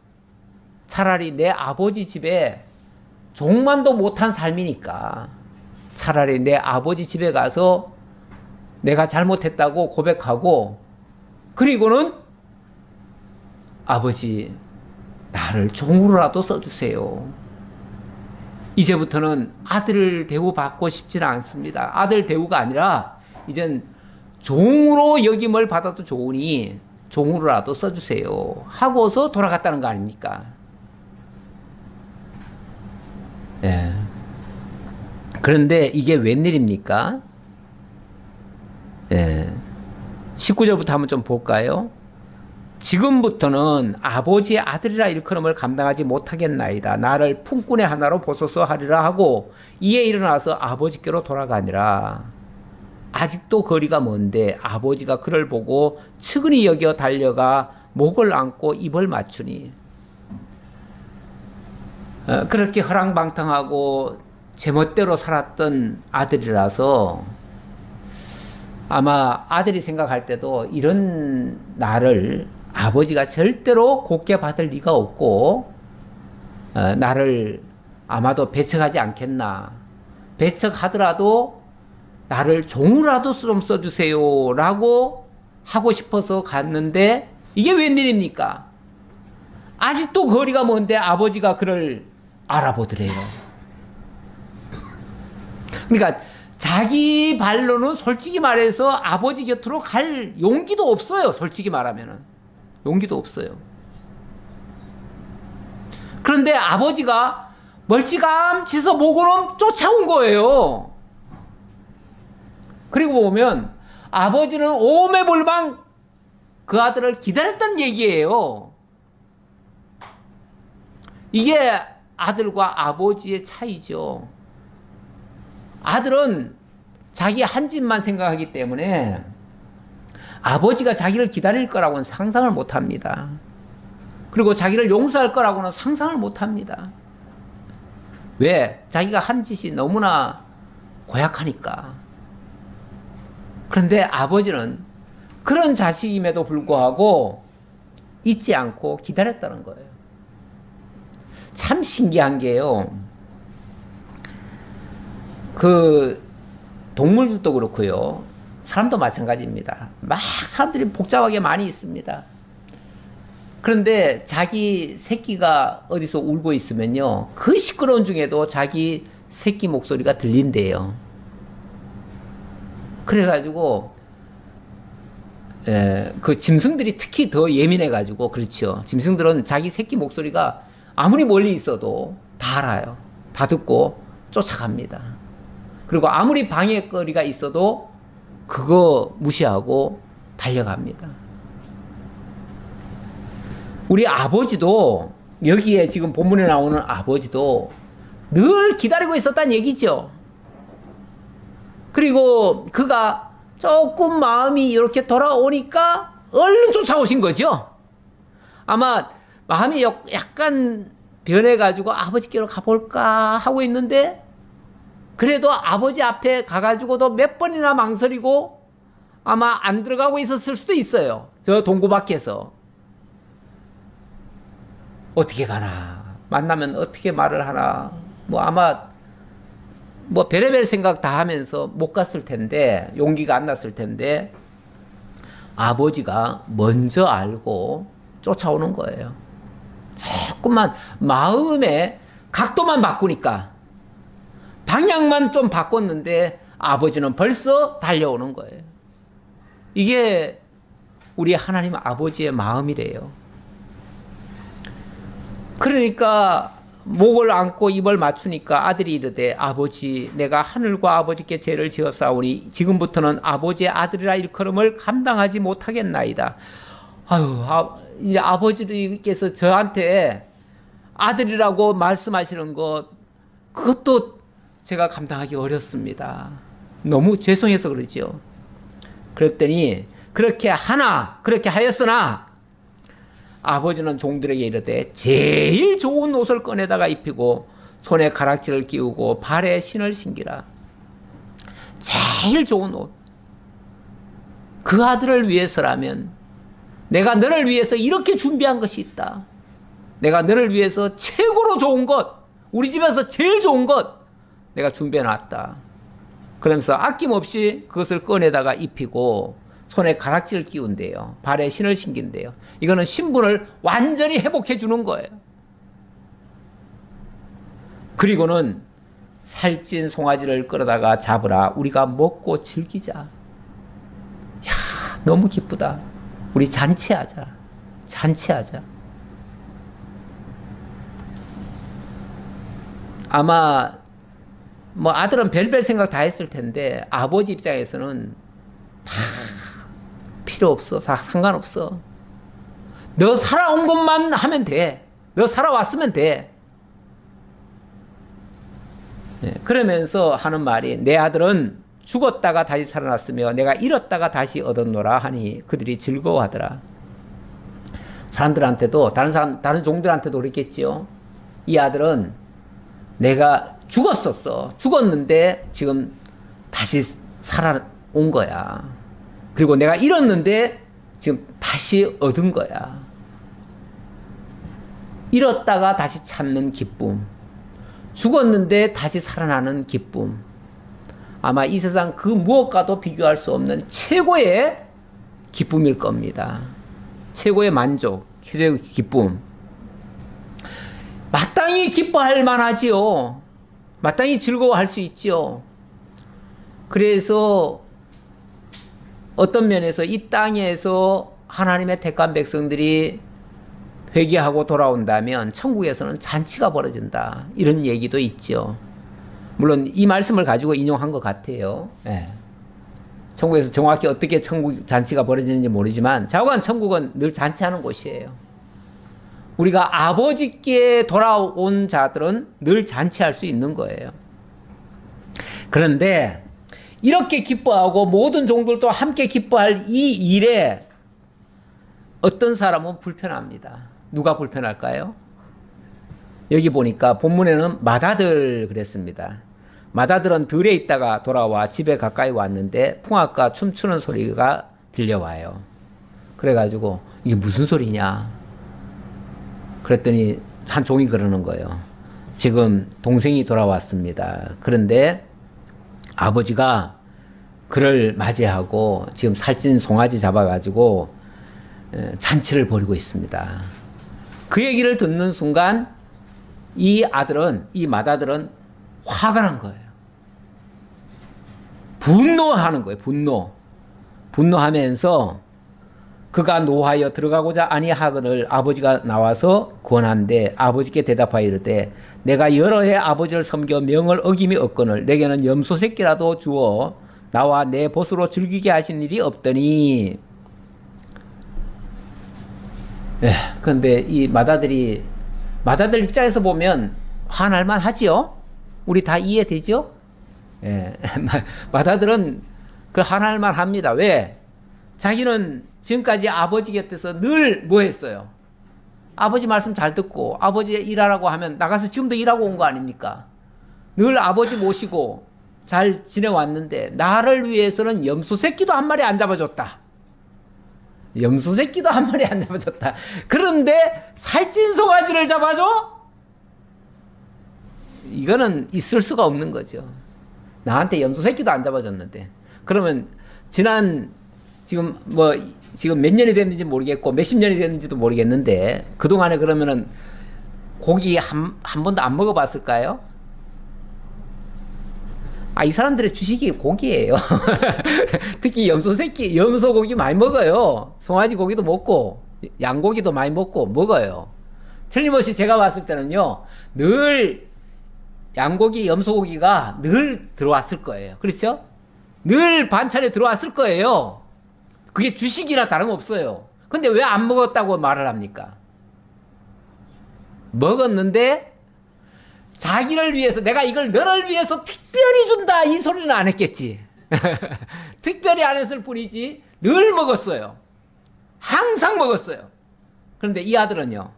S1: 차라리 내 아버지 집에 종만도 못한 삶이니까 차라리 내 아버지 집에 가서 내가 잘못했다고 고백하고, 그리고는 아버지 나를 종으로라도 써주세요. 이제부터는 아들 대우받고 싶지는 않습니다. 아들 대우가 아니라 이젠 종으로 여김을 받아도 좋으니 종으로라도 써주세요 하고서 돌아갔다는 거 아닙니까? 예. 그런데 이게 웬일입니까? 예. 19절부터 한번 좀 볼까요? 지금부터는 아버지의 아들이라 일컬음을 감당하지 못하겠나이다. 나를 품꾼의 하나로 보소서 하리라 하고 이에 일어나서 아버지께로 돌아가니라. 아직도 거리가 먼데 아버지가 그를 보고 측은히 여겨 달려가 목을 안고 입을 맞추니, 그렇게 허랑방탕하고 제멋대로 살았던 아들이라서 아마 아들이 생각할 때도 이런 나를 아버지가 절대로 곱게 받을 리가 없고 나를 아마도 배척하지 않겠나. 배척하더라도 나를 종으로라도 좀 써주세요 라고 하고 싶어서 갔는데 이게 웬일입니까? 아직도 거리가 먼데 아버지가 그를 알아보더래요. 그러니까 자기 발로는 솔직히 말해서 아버지 곁으로 갈 용기도 없어요. 솔직히 말하면은 용기도 없어요. 그런데 아버지가 멀찌감치서 보고는 쫓아온 거예요. 그리고 보면 아버지는 오매불망 그 아들을 기다렸다는 얘기예요. 이게 아들과 아버지의 차이죠. 아들은 자기 한 집만 생각하기 때문에 아버지가 자기를 기다릴 거라고는 상상을 못 합니다. 그리고 자기를 용서할 거라고는 상상을 못 합니다. 왜? 자기가 한 짓이 너무나 고약하니까. 그런데 아버지는 그런 자식임에도 불구하고 잊지 않고 기다렸다는 거예요. 참 신기한 게요. 그 동물들도 그렇고요. 사람도 마찬가지입니다. 막 사람들이 복잡하게 많이 있습니다. 그런데 자기 새끼가 어디서 울고 있으면요. 그 시끄러운 중에도 자기 새끼 목소리가 들린대요. 그래가지고 그 짐승들이 특히 더 예민해가지고 그렇죠. 짐승들은 자기 새끼 목소리가 아무리 멀리 있어도 다 알아요. 다 듣고 쫓아갑니다. 그리고 아무리 방해거리가 있어도 그거 무시하고 달려갑니다. 우리 아버지도 여기에 지금 본문에 나오는 아버지도 늘 기다리고 있었다는 얘기죠. 그리고 그가 조금 마음이 이렇게 돌아오니까 얼른 쫓아오신 거죠. 아마 마음이 약간 변해가지고 아버지께로 가볼까 하고 있는데 그래도 아버지 앞에 가가지고도 몇 번이나 망설이고 아마 안 들어가고 있었을 수도 있어요. 저 동구 밖에서. 어떻게 가나? 만나면 어떻게 말을 하나? 뭐 아마 뭐 별의별 생각 다 하면서 못 갔을 텐데 용기가 안 났을 텐데 아버지가 먼저 알고 쫓아오는 거예요. 조금만 마음의 각도만 바꾸니까 방향만 좀 바꿨는데 아버지는 벌써 달려오는 거예요. 이게 우리 하나님 아버지의 마음이래요. 그러니까 목을 안고 입을 맞추니까 아들이 이르되 아버지 내가 하늘과 아버지께 죄를 지었사오니 지금부터는 아버지의 아들이라 일컬음을 감당하지 못하겠나이다. 아유, 이제 아버지께서 저한테 아들이라고 말씀하시는 것 그것도 제가 감당하기 어렵습니다. 너무 죄송해서 그러죠. 그랬더니 그렇게 하였으나 아버지는 종들에게 이르되 제일 좋은 옷을 꺼내다가 입히고 손에 가락지를 끼우고 발에 신을 신기라. 제일 좋은 옷. 그 아들을 위해서라면 내가 너를 위해서 이렇게 준비한 것이 있다. 내가 너를 위해서 최고로 좋은 것, 우리 집에서 제일 좋은 것 내가 준비해놨다. 그러면서 아낌없이 그것을 꺼내다가 입히고 손에 가락지를 끼운대요. 발에 신을 신긴대요. 이거는 신분을 완전히 회복해 주는 거예요. 그리고는 살찐 송아지를 끌어다가 잡으라. 우리가 먹고 즐기자. 야, 너무 기쁘다. 우리 잔치하자. 잔치하자. 아마 뭐 아들은 별별 생각 다 했을 텐데 아버지 입장에서는 다 필요 없어. 상관없어. 너 살아온 것만 하면 돼. 너 살아왔으면 돼. 네, 그러면서 하는 말이 내 아들은 죽었다가 다시 살아났으며 내가 잃었다가 다시 얻었노라 하니 그들이 즐거워하더라. 사람들한테도 다른 종들한테도 그랬겠지요. 이 아들은 내가 죽었었어. 죽었는데 지금 다시 살아온 거야. 그리고 내가 잃었는데 지금 다시 얻은 거야. 잃었다가 다시 찾는 기쁨. 죽었는데 다시 살아나는 기쁨. 아마 이 세상 그 무엇과도 비교할 수 없는 최고의 기쁨일 겁니다. 최고의 만족, 최고의 기쁨. 마땅히 기뻐할 만하지요. 마땅히 즐거워할 수 있지요. 그래서 어떤 면에서 이 땅에서 하나님의 택한 백성들이 회개하고 돌아온다면 천국에서는 잔치가 벌어진다. 이런 얘기도 있죠. 물론 이 말씀을 가지고 인용한 것 같아요. 예. 천국에서 정확히 어떻게 천국 잔치가 벌어지는지 모르지만 좌우간 천국은 늘 잔치하는 곳이에요. 우리가 아버지께 돌아온 자들은 늘 잔치할 수 있는 거예요. 그런데 이렇게 기뻐하고 모든 종들도 함께 기뻐할 이 일에 어떤 사람은 불편합니다. 누가 불편할까요? 여기 보니까 본문에는 맏아들 그랬습니다. 맏아들은 들에 있다가 돌아와 집에 가까이 왔는데 풍악과 춤추는 소리가 들려와요. 그래가지고 이게 무슨 소리냐? 그랬더니 한 종이 그러는 거예요. 지금 동생이 돌아왔습니다. 그런데 아버지가 그를 맞이하고 지금 살찐 송아지 잡아가지고 잔치를 벌이고 있습니다. 그 얘기를 듣는 순간 이 맏아들은 화가 난 거예요. 분노하는 거예요. 분노하면서 그가 노하여 들어가고자 아니하거늘 아버지가 나와서 권한대 아버지께 대답하여 이르되 내가 여러 해 아버지를 섬겨 명을 어김이 없거늘 내게는 염소 새끼라도 주어 나와 내 벗으로 즐기게 하신 일이 없더니. 그런데 이 맏아들 입장에서 보면 화날만 하지요. 우리 다 이해되죠? 맏아들은 그 화날만 합니다. 왜? 자기는 지금까지 아버지 곁에서 늘 뭐 했어요? 아버지 말씀 잘 듣고 아버지 일하라고 하면 나가서 지금도 일하고 온 거 아닙니까? 늘 아버지 모시고 잘 지내왔는데 나를 위해서는 염소 새끼도 한 마리 안 잡아줬다. 염소 새끼도 한 마리 안 잡아줬다. 그런데 살찐 송아지를 잡아줘? 이거는 있을 수가 없는 거죠. 나한테 염소 새끼도 안 잡아줬는데. 그러면 지금 몇 년이 됐는지 모르겠고 몇십 년이 됐는지도 모르겠는데 그동안에 그러면은 고기 한 번도 안 먹어봤을까요? 이 사람들의 주식이 고기예요. 특히 염소 고기 많이 먹어요. 송아지 고기도 먹고 양고기도 많이 먹어요. 틀림없이 제가 봤을 때는요, 늘 양고기, 염소고기가 늘 들어왔을 거예요. 그렇죠? 늘 반찬에 들어왔을 거예요. 그게 주식이나 다름없어요. 근데 왜 안 먹었다고 말을 합니까? 먹었는데 자기를 위해서 내가 이걸 너를 위해서 특별히 준다 이 소리는 안 했겠지. 특별히 안 했을 뿐이지 늘 먹었어요. 항상 먹었어요. 그런데 이 아들은요,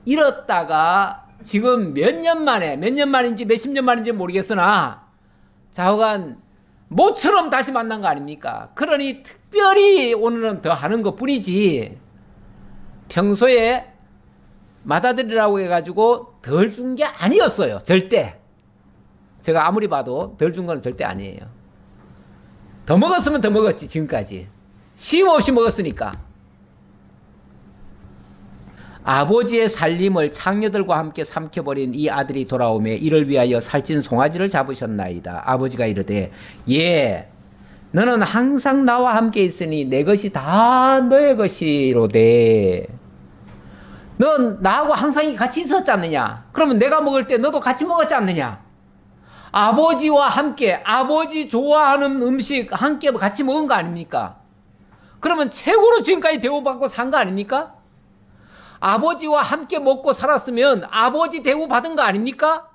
S1: 이렇다가 지금 몇 년 만인지 몇십 년 만인지 모르겠으나 좌우간 모처럼 다시 만난 거 아닙니까? 그러니 특별히 오늘은 더 하는 것 뿐이지 평소에 맏아들이라고 해가지고 덜 준 게 아니었어요. 절대. 제가 아무리 봐도 덜 준 건 절대 아니에요. 더 먹었으면 더 먹었지. 지금까지 쉼 없이 먹었으니까. 아버지의 살림을 창녀들과 함께 삼켜버린 이 아들이 돌아오매 이를 위하여 살찐 송아지를 잡으셨나이다. 아버지가 이르되 예, 너는 항상 나와 함께 있으니 내 것이 다 너의 것이로되 넌 나하고 항상 같이 있었지 않느냐? 그러면 내가 먹을 때 너도 같이 먹었지 않느냐? 아버지와 함께 아버지 좋아하는 음식 함께 같이 먹은 거 아닙니까? 그러면 최고로 지금까지 대우받고 산 거 아닙니까? 아버지와 함께 먹고 살았으면 아버지 대우 받은 거 아닙니까?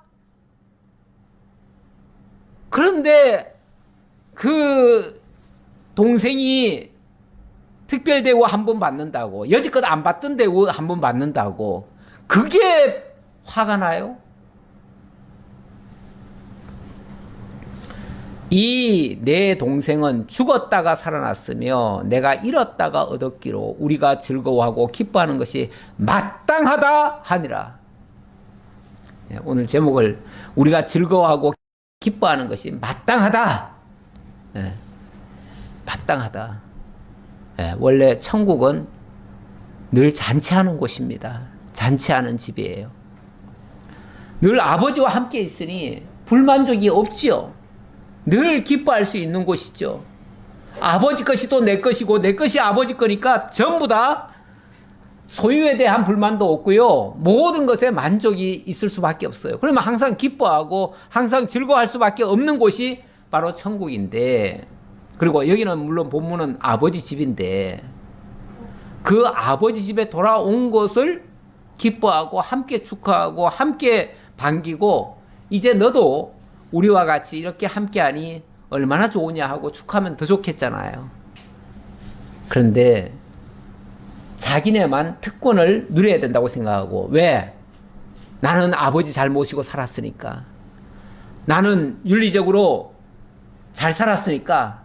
S1: 그런데 그 동생이 특별 대우 한 번 받는다고, 여지껏 안 받던 대우 한 번 받는다고, 그게 화가 나요? 이 내 동생은 죽었다가 살아났으며 내가 잃었다가 얻었기로 우리가 즐거워하고 기뻐하는 것이 마땅하다 하니라. 오늘 제목을 우리가 즐거워하고 기뻐하는 것이 마땅하다. 예, 마땅하다. 예, 원래 천국은 늘 잔치하는 곳입니다. 잔치하는 집이에요. 늘 아버지와 함께 있으니 불만족이 없지요. 늘 기뻐할 수 있는 곳이죠. 아버지 것이 또 내 것이고 내 것이 아버지 거니까 전부 다 소유에 대한 불만도 없고요. 모든 것에 만족이 있을 수밖에 없어요. 그러면 항상 기뻐하고 항상 즐거워할 수밖에 없는 곳이 바로 천국인데, 그리고 여기는 물론 본문은 아버지 집인데 그 아버지 집에 돌아온 것을 기뻐하고 함께 축하하고 함께 반기고, 이제 너도 우리와 같이 이렇게 함께하니 얼마나 좋으냐 하고 축하하면 더 좋겠잖아요. 그런데 자기네만 특권을 누려야 된다고 생각하고, 왜? 나는 아버지 잘 모시고 살았으니까, 나는 윤리적으로 잘 살았으니까,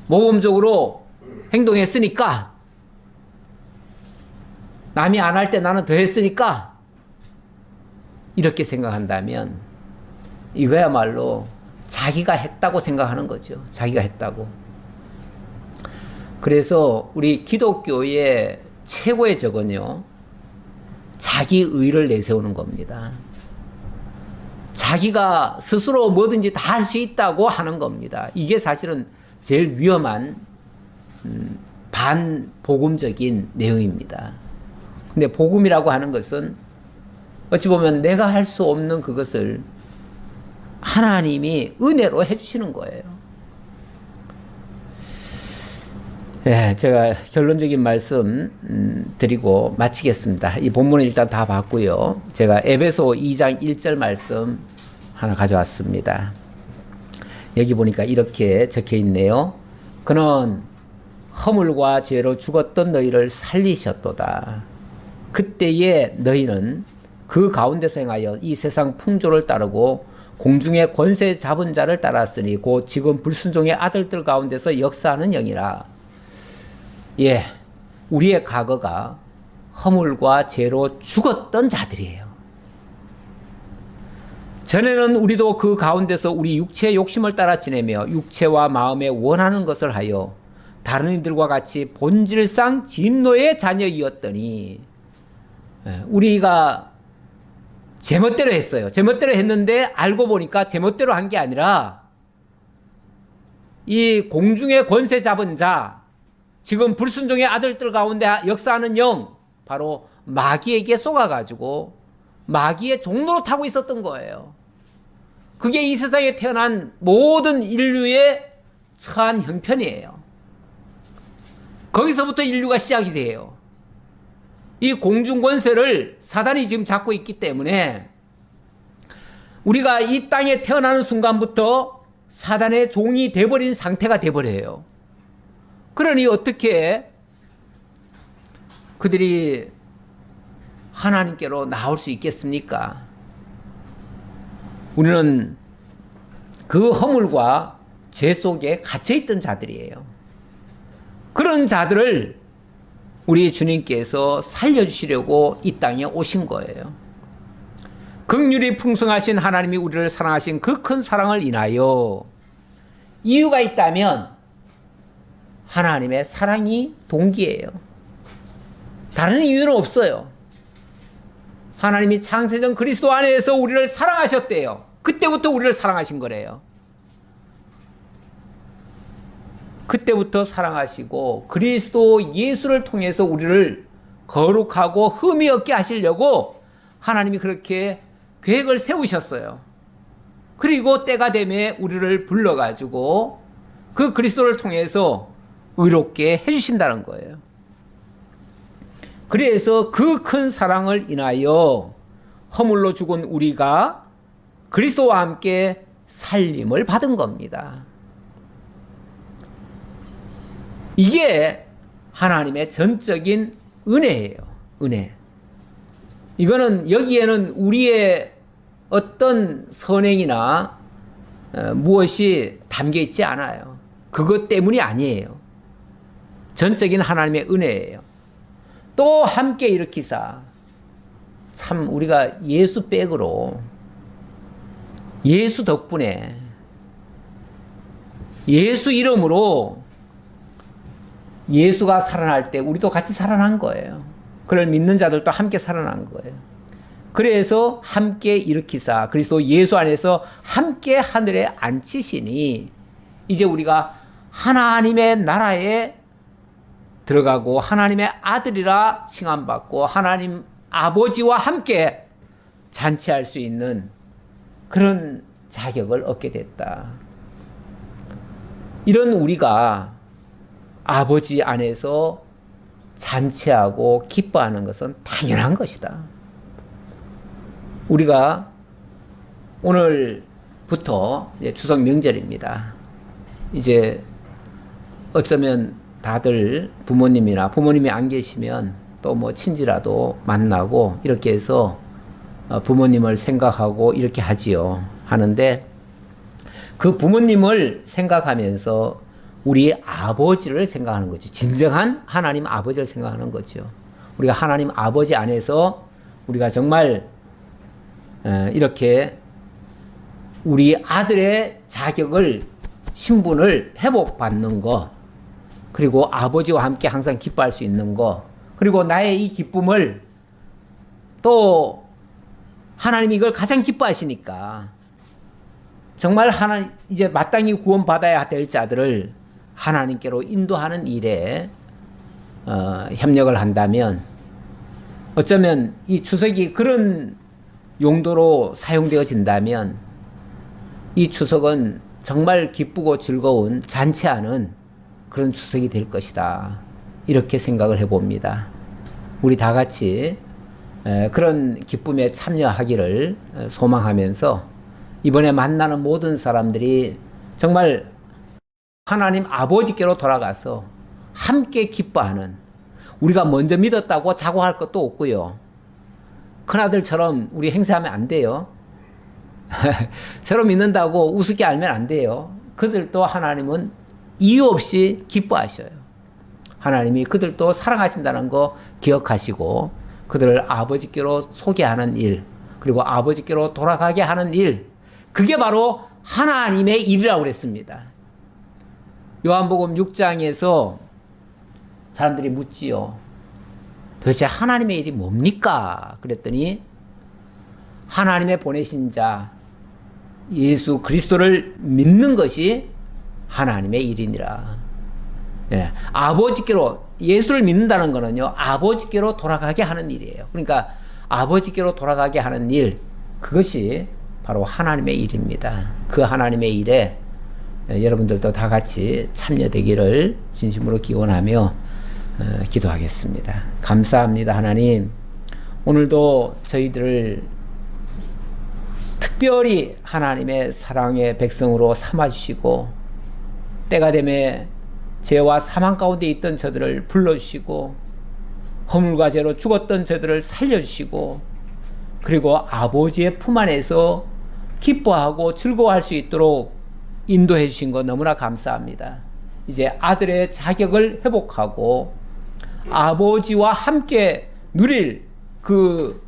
S1: 모범적으로 행동했으니까, 남이 안 할 때 나는 더 했으니까, 이렇게 생각한다면 이거야말로 자기가 했다고 생각하는 거죠. 자기가 했다고. 그래서 우리 기독교의 최고의 적은요, 자기의를 내세우는 겁니다. 자기가 스스로 뭐든지 다 할 수 있다고 하는 겁니다. 이게 사실은 제일 위험한 반복음적인 내용입니다. 근데 복음이라고 하는 것은 어찌 보면 내가 할 수 없는 그것을 하나님이 은혜로 해주시는 거예요. 예, 제가 결론적인 말씀 드리고 마치겠습니다. 이 본문은 일단 다 봤고요. 제가 에베소 2장 1절 말씀 하나 가져왔습니다. 여기 보니까 이렇게 적혀 있네요. 그는 허물과 죄로 죽었던 너희를 살리셨도다. 그때에 너희는 그 가운데서 행하여 이 세상 풍조를 따르고 공중의 권세 잡은 자를 따랐으니 곧 지금 불순종의 아들들 가운데서 역사하는 영이라. 예, 우리의 과거가 허물과 죄로 죽었던 자들이에요. 전에는 우리도 그 가운데서 우리 육체의 욕심을 따라 지내며 육체와 마음에 원하는 것을 하여 다른 이들과 같이 본질상 진노의 자녀이었더니, 우리가 제멋대로 했어요. 제멋대로 했는데 알고 보니까 제멋대로 한 게 아니라 이 공중의 권세 잡은 자, 지금 불순종의 아들들 가운데 역사하는 영, 바로 마귀에게 쏘가가지고 마귀의 종로로 타고 있었던 거예요. 그게 이 세상에 태어난 모든 인류의 처한 형편이에요. 거기서부터 인류가 시작이 돼요. 이 공중 권세를 사단이 지금 잡고 있기 때문에 우리가 이 땅에 태어나는 순간부터 사단의 종이 돼버린 상태가 돼버려요. 그러니 어떻게 그들이 하나님께로 나올 수 있겠습니까? 우리는 그 허물과 죄 속에 갇혀있던 자들이에요. 그런 자들을 우리 주님께서 살려주시려고 이 땅에 오신 거예요. 긍휼이 풍성하신 하나님이 우리를 사랑하신 그 큰 사랑을 인하여, 이유가 있다면 하나님의 사랑이 동기예요. 다른 이유는 없어요. 하나님이 창세전 그리스도 안에서 우리를 사랑하셨대요. 그때부터 우리를 사랑하신 거래요. 그때부터 사랑하시고 그리스도 예수를 통해서 우리를 거룩하고 흠이 없게 하시려고 하나님이 그렇게 계획을 세우셨어요. 그리고 때가 되면 우리를 불러가지고 그 그리스도를 통해서 의롭게 해주신다는 거예요. 그래서 그 큰 사랑을 인하여 허물로 죽은 우리가 그리스도와 함께 살림을 받은 겁니다. 이게 하나님의 전적인 은혜예요. 은혜. 이거는 여기에는 우리의 어떤 선행이나 무엇이 담겨 있지 않아요. 그것 때문이 아니에요. 전적인 하나님의 은혜예요. 또 함께 일으키사, 참 우리가 예수 백으로 예수 덕분에, 예수 이름으로 예수가 살아날 때 우리도 같이 살아난 거예요. 그를 믿는 자들도 함께 살아난 거예요. 그래서 함께 일으키사 그리스도 예수 안에서 함께 하늘에 앉히시니 이제 우리가 하나님의 나라에 들어가고 하나님의 아들이라 칭함받고 하나님 아버지와 함께 잔치할 수 있는 그런 자격을 얻게 됐다. 이런 우리가 아버지 안에서 잔치하고 기뻐하는 것은 당연한 것이다. 우리가 오늘부터 이제 추석 명절입니다. 이제 어쩌면 다들 부모님이 안 계시면 또 뭐 친지라도 만나고 이렇게 해서 부모님을 생각하고 이렇게 하지요. 하는데 그 부모님을 생각하면서 우리 아버지를 생각하는 거죠. 진정한 하나님 아버지를 생각하는 거죠. 우리가 하나님 아버지 안에서 우리가 정말 이렇게 우리 아들의 자격을, 신분을 회복받는 거, 그리고 아버지와 함께 항상 기뻐할 수 있는 거, 그리고 나의 이 기쁨을 또 하나님이 이걸 가장 기뻐하시니까 정말 이제 마땅히 구원받아야 될 자들을 하나님께로 인도하는 일에 협력을 한다면 어쩌면 이 추석이 그런 용도로 사용되어진다면 이 추석은 정말 기쁘고 즐거운 잔치하는 그런 추석이 될 것이다. 이렇게 생각을 해봅니다. 우리 다 같이 그런 기쁨에 참여하기를 소망하면서 이번에 만나는 모든 사람들이 정말 하나님 아버지께로 돌아가서 함께 기뻐하는, 우리가 먼저 믿었다고 자고할 것도 없고요. 큰아들처럼 우리 행세하면 안 돼요. 저로 믿는다고 우습게 알면 안 돼요. 그들도 하나님은 이유 없이 기뻐하셔요. 하나님이 그들도 사랑하신다는 거 기억하시고 그들을 아버지께로 소개하는 일, 그리고 아버지께로 돌아가게 하는 일, 그게 바로 하나님의 일이라고 그랬습니다. 요한복음 6장에서 사람들이 묻지요. 도대체 하나님의 일이 뭡니까? 그랬더니 하나님의 보내신 자 예수 그리스도를 믿는 것이 하나님의 일이니라. 예, 아버지께로, 예수를 믿는다는 것은요, 아버지께로 돌아가게 하는 일이에요. 그러니까 아버지께로 돌아가게 하는 일, 그것이 바로 하나님의 일입니다. 그 하나님의 일에 여러분들도 다 같이 참여되기를 진심으로 기원하며 기도하겠습니다. 감사합니다. 하나님, 오늘도 저희들을 특별히 하나님의 사랑의 백성으로 삼아주시고 때가 되매 죄와 사망 가운데 있던 저들을 불러주시고 허물과 죄로 죽었던 저들을 살려주시고 그리고 아버지의 품 안에서 기뻐하고 즐거워할 수 있도록 인도해 주신 것 너무나 감사합니다. 이제 아들의 자격을 회복하고 아버지와 함께 누릴 그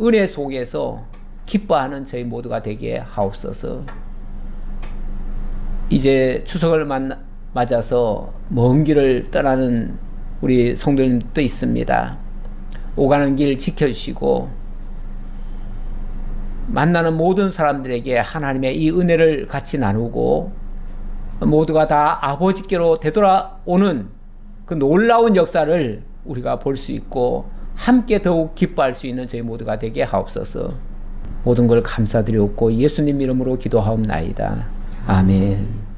S1: 은혜 속에서 기뻐하는 저희 모두가 되게 하옵소서. 이제 추석을 맞아서 먼 길을 떠나는 우리 성도님도 있습니다. 오가는 길 지켜주시고 만나는 모든 사람들에게 하나님의 이 은혜를 같이 나누고 모두가 다 아버지께로 되돌아오는 그 놀라운 역사를 우리가 볼 수 있고 함께 더욱 기뻐할 수 있는 저희 모두가 되게 하옵소서. 모든 걸 감사드리옵고 예수님 이름으로 기도하옵나이다. 아멘.